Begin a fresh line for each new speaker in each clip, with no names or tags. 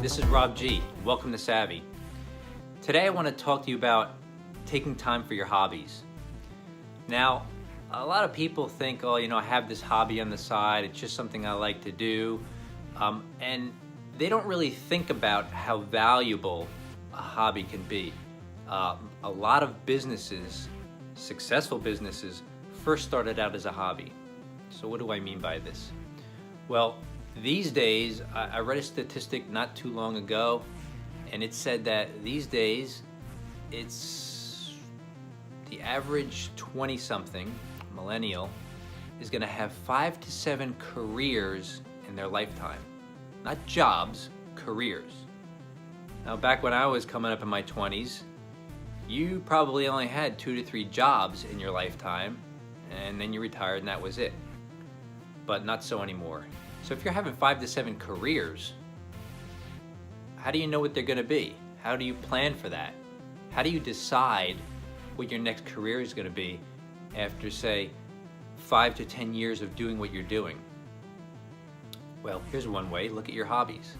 this is Rob G. Welcome to Savvy. Today I want to talk to you about taking time for your hobbies. Now, a lot of people think, oh, I have this hobby on the side, it's just something I like to do, and they don't really think about how valuable a hobby can be. A lot of businesses, successful businesses, first started out as a hobby. So what do I mean by this? Well, these days, I read a statistic not too long ago, and it said that these days, it's the average 20-something millennial is going to have 5 to 7 careers in their lifetime. Not jobs, careers. Now, back when I was coming up in my 20s, you probably only had 2 to 3 jobs in your lifetime, and then you retired and that was it. But not so anymore. So if you're having 5 to 7 careers, how do you know what they're going to be? How do you plan for that? How do you decide what your next career is going to be after, say, 5 to 10 years of doing what you're doing? Well, here's one way. Look at your hobbies.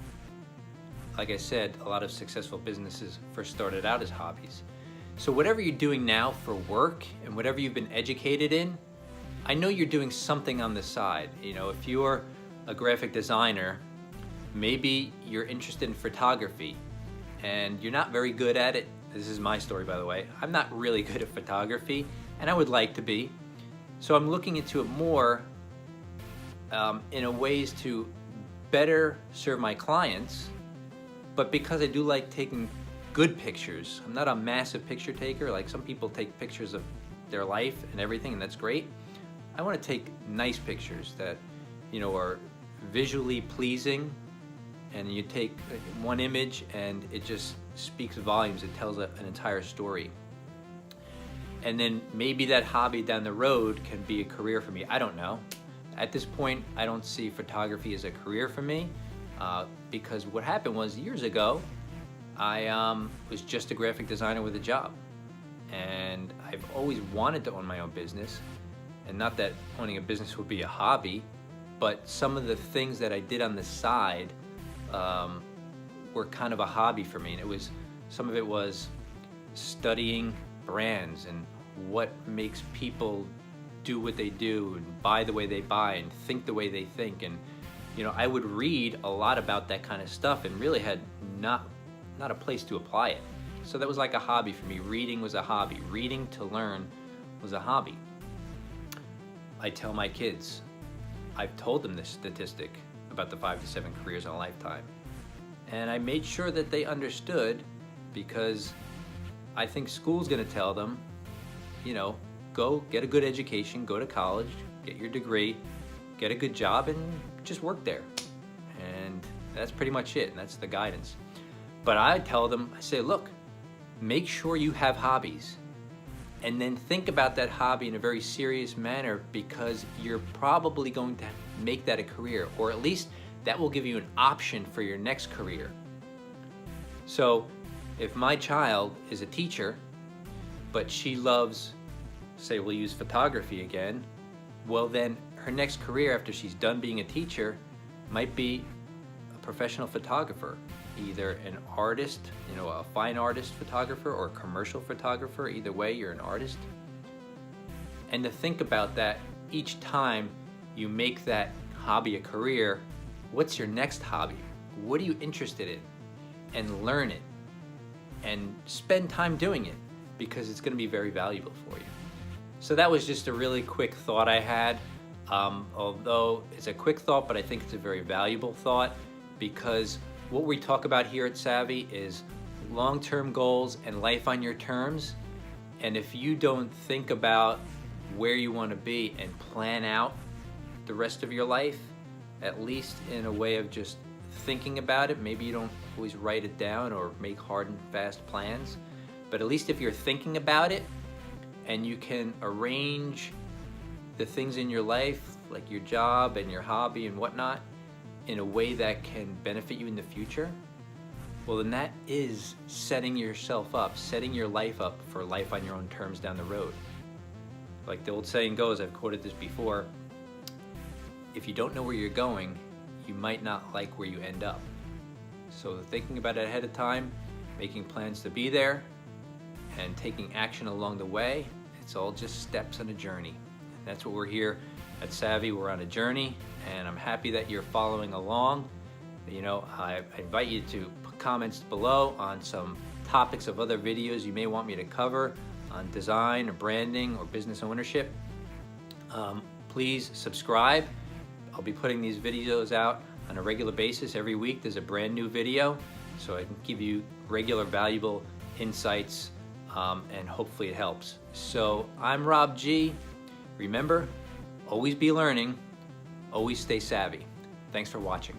Like I said, a lot of successful businesses first started out as hobbies. So whatever you're doing now for work and whatever you've been educated in, I know you're doing something on the side. If you're a graphic designer, maybe you're interested in photography and you're not very good at it. This is my story, by the way. I'm not really good at photography and I would like to be. So I'm looking into it more in a ways to better serve my clients, but because I do like taking good pictures. I'm not a massive picture taker. Like some people take pictures of their life and everything, and that's great. I want to take nice pictures that are visually pleasing, and you take one image and it just speaks volumes. It tells an entire story. And then maybe that hobby down the road can be a career for me. I don't know. At this point, I don't see photography as a career for me because what happened was years ago, I was just a graphic designer with a job. And I've always wanted to own my own business. And not that owning a business would be a hobby, but some of the things that I did on the side were kind of a hobby for me. And some of it was studying brands and what makes people do what they do and buy the way they buy and think the way they think. And I would read a lot about that kind of stuff and really had not a place to apply it. So that was like a hobby for me. Reading was a hobby. Reading to learn was a hobby. I tell my kids, I've told them this statistic about the 5 to 7 careers in a lifetime. And I made sure that they understood, because I think school's gonna tell them, go get a good education, go to college, get your degree, get a good job, and just work there. And that's pretty much it, and that's the guidance. But I tell them, I say, look, make sure you have hobbies. And then think about that hobby in a very serious manner, because you're probably going to make that a career, or at least that will give you an option for your next career. So if my child is a teacher, but she loves, say we'll use photography again, well then her next career after she's done being a teacher might be a professional photographer. Either an artist, a fine artist photographer, or a commercial photographer. Either way, you're an artist. And to think about that each time you make that hobby a career, what's your next hobby? What are you interested in? And learn it. And spend time doing it, because it's going to be very valuable for you. So that was just a really quick thought I had. Although it's a quick thought, but I think it's a very valuable thought, because what we talk about here at Savvy is long-term goals and life on your terms. And if you don't think about where you want to be and plan out the rest of your life, at least in a way of just thinking about it, maybe you don't always write it down or make hard and fast plans, but at least if you're thinking about it and you can arrange the things in your life, like your job and your hobby and whatnot, in a way that can benefit you in the future, well then that is setting yourself up, setting your life up for life on your own terms down the road. Like the old saying goes, I've quoted this before, if you don't know where you're going, you might not like where you end up. So thinking about it ahead of time, making plans to be there, and taking action along the way, it's all just steps on a journey. That's what we're here at Savvy. We're on a journey, and I'm happy that you're following along. You know, I invite you to put comments below on some topics of other videos you may want me to cover on design or branding or business ownership. Please subscribe. I'll be putting these videos out on a regular basis. Every week there's a brand new video, so I can give you regular valuable insights, and hopefully it helps. So I'm Rob G. Remember, always be learning, always stay savvy. Thanks for watching.